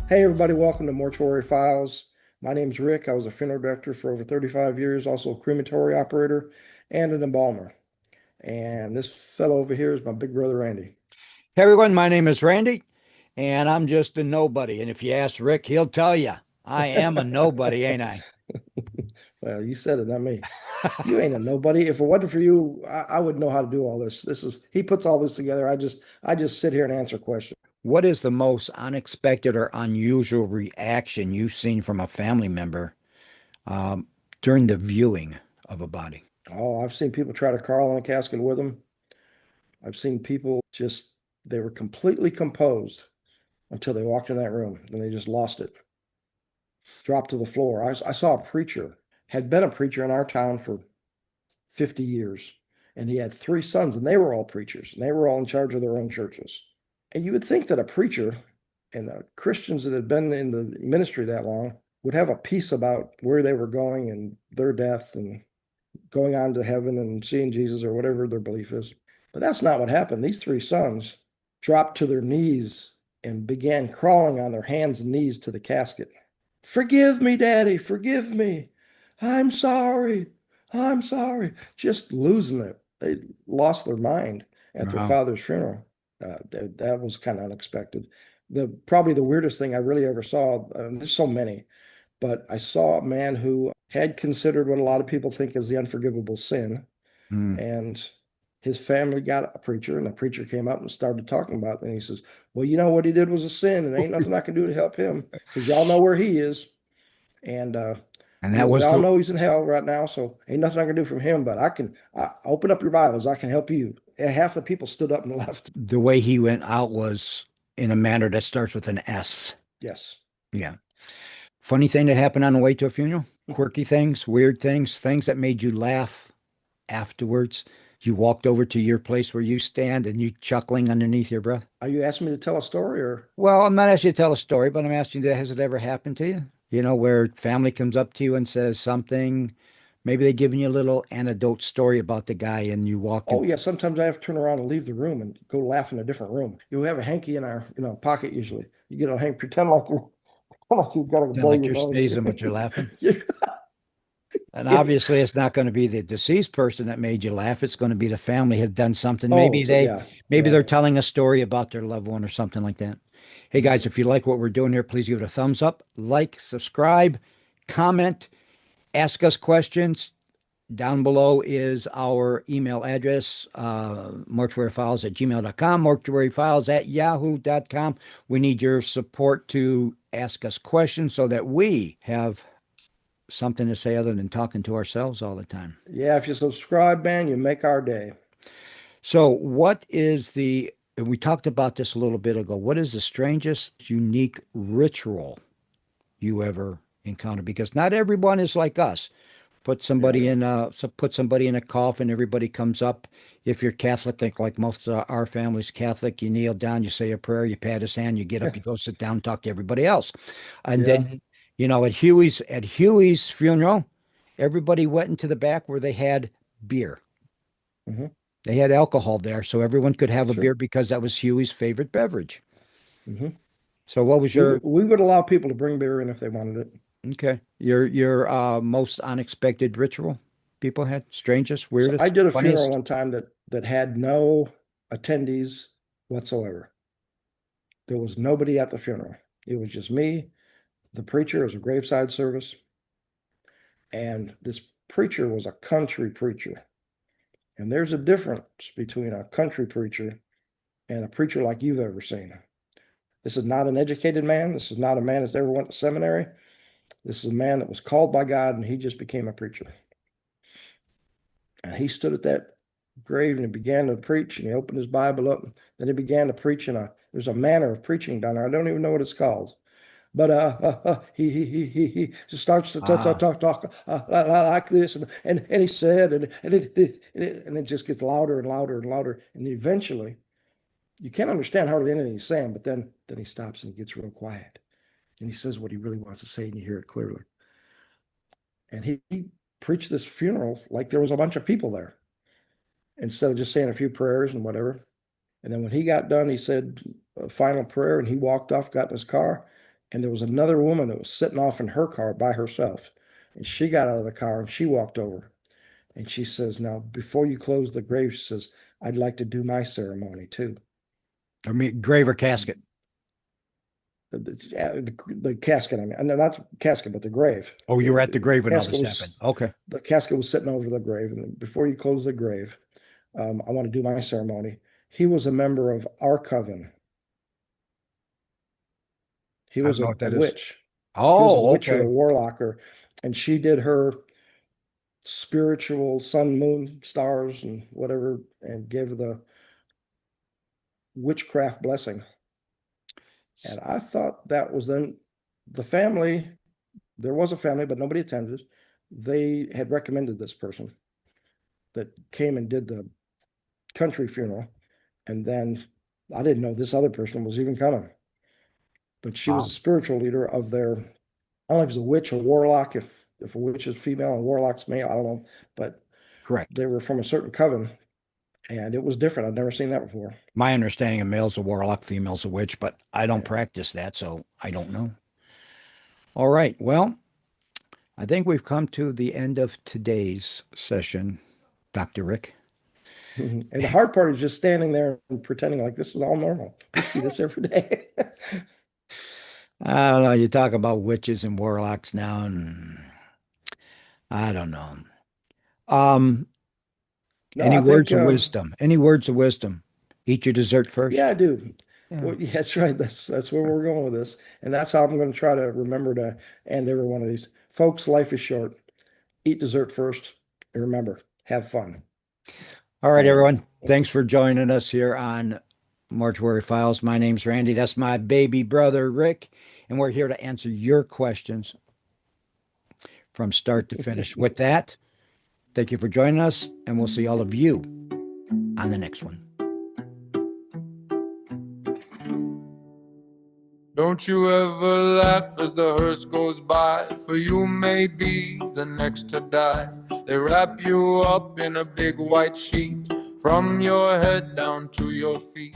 Hey everybody, welcome to Mortuary Files. My name's Rick. I was a funeral director for over 35 years, also a crematory operator and an embalmer. And this fellow over here is my big brother Randy. Hey everyone, my name is Randy, and I'm just a nobody. And if you ask Rick, he'll tell you I am a nobody, ain't I? Well, you said it, not me. You ain't a nobody. If it wasn't for you, I wouldn't know how to do all this. He puts all this together. I just sit here and answer questions. What is the most unexpected or unusual reaction you've seen from a family member um, during the viewing of a body? Oh, I've seen people try to crawl in a casket with them. I've seen people they were completely composed until they walked in that room. Then they just lost it. Dropped to the floor. I saw a preacher, had been a preacher in our town for 50 years, and he had three sons, and they were all preachers, and they were all in charge of their own churches. And you would think that a preacher and Christians that had been in the ministry that long would have a peace about where they were going and their death and going on to heaven and seeing Jesus or whatever their belief is. But that's not what happened. These three sons dropped to their knees and began crawling on their hands and knees to the casket. Forgive me, Daddy, forgive me. I'm sorry. I'm sorry. Just losing it. They lost their mind at their Wow. father's funeral. That was kind of unexpected. Probably the weirdest thing I really ever saw, there's so many, but I saw a man who had considered what a lot of people think is the unforgivable sin, Hmm. and his family got a preacher, and the preacher came up and started talking about it. And he says, well, you know what he did was a sin, and ain't nothing I can do to help him because y'all know where he is. And And that we was all know he's in hell right now, so ain't nothing I can do from him, but open up your Bibles. I can help you. And half the people stood up and left. the way he went out was in a manner that starts with an S. Yes. Yeah. Funny thing that happened on the way to a funeral? Quirky things, weird things, things that made you laugh afterwards. You walked over to your place where you stand and you chuckling underneath your breath. Are you asking me to tell a story or? Well, I'm not asking you to tell a story, but I'm asking you, has it ever happened to you? You know, where family comes up to you and says something, maybe they're giving you a little anecdote story about the guy and you walk Oh in. yeah, sometimes I have to turn around and leave the room and go laugh in a different room. You have a hanky in our, pocket usually. You get a hank, pretend like you're like you've got to Sound blow like your you're nose. sneezing, but you're laughing. Yeah. And obviously, it's not going to be the deceased person that made you laugh. It's going to be the family has done something. Oh, so yeah, Maybe yeah. they're telling a story about their loved one or something like that. Hey Mhm. guys, if you like what we're doing here, please give it a thumbs up, like, subscribe, comment, ask us questions. Down below is our email address, mortuaryfiles@gmail.com, mortuaryfiles@yahoo.com. We need your support to ask us questions so that we have something to say other than talking to ourselves all the time. Yeah, if you subscribe, man, you make our day. So, and we talked about this a little bit ago, what is the strangest, unique ritual you ever encountered? Because not everyone is like us. Yeah. Put somebody in a coffin, everybody comes up. If you're Catholic, like most of our family's Catholic, you kneel down, you say a prayer, you pat his hand, you get up, you go sit down, talk to everybody else. And Yeah. then, at Huey's funeral, everybody went into the back where they had beer. Hmm. They had alcohol there, so everyone could have a Sure. beer because that was Huey's favorite beverage. Hmm. So what was We your we would allow people to bring beer in if they wanted it. okay, your most unexpected ritual people had? Strangest, So I weirdest, did a funeral funniest? one time that had no attendees whatsoever. There was nobody at the funeral. It was just me, the preacher. It was a graveside service, and this preacher was a country preacher. And there's a difference between a country preacher and a preacher like you've ever seen. This is not an educated man. This is not a man that's ever went to seminary. This is a man that was called by God, and he just became a preacher. And he stood at that grave and he began to preach, and he opened his Bible up. And then he began to preach there's a manner of preaching down there. I don't even know what it's called. But he just starts to Ah, talk like this, and he said, and it just gets louder and louder and louder, and eventually you can't understand hardly anything he's saying, but then he stops and he gets real quiet, and he says what he really wants to say, and you hear it clearly. And he preached this funeral like there was a bunch of people there instead of just saying a few prayers and whatever. And then when he got done, he said a final prayer, and he walked off, got in his car, And there was another woman that was sitting off in her car by herself. And she got out of the car and she walked over. And she says, now, before you close the grave, she says, I'd like to do my ceremony too. I mean, grave or casket? The casket, I mean, no, not the casket, but the grave. Oh, you were at the grave when all casket this happened. Okay. The casket was sitting over the grave. And before you close the grave, I want to do my ceremony. He was a member of our coven. He I was don't know a what that is. witch. He was a Oh, witch or okay. a warlocker, and she did her spiritual sun, moon, stars, and whatever, and gave the witchcraft blessing. And I thought that was then the family. There was a family, but nobody attended. They had recommended this person that came and did the country funeral, and then I didn't know this other person was even coming. But she was Wow. a spiritual leader of their, I don't know if it's a witch or warlock, if a witch is female and warlock's male, I don't know, but Correct. they were from a certain coven, and it was different. I'd never seen that before. My understanding of male's a warlock, female's a witch, but I don't practice that, so I don't know. All right. Well, I think we've come to the end of today's session, Dr. Rick. And the hard part is just standing there and pretending like this is all normal. We see this every day. I don't know. You talk about witches and warlocks now, and I don't know. No, Any I think, words of wisdom? Any words of wisdom? Eat your dessert yeah, I first. do. Yeah. Well, yeah, that's right. That's where we're going with this. And that's how I'm going to try to remember to end every one of these. Folks, life is short. Eat dessert first. And remember, have fun. All right, Bye. everyone. Thanks for joining us here on Mortuary Files. My name's Randy. That's my baby brother, Rick. And we're here to answer your questions from start to finish. With that, thank you for joining us, and we'll see all of you on the next one. Don't you ever laugh as the hearse goes by, for you may be the next to die. They wrap you up in a big white sheet, from your head down to your feet.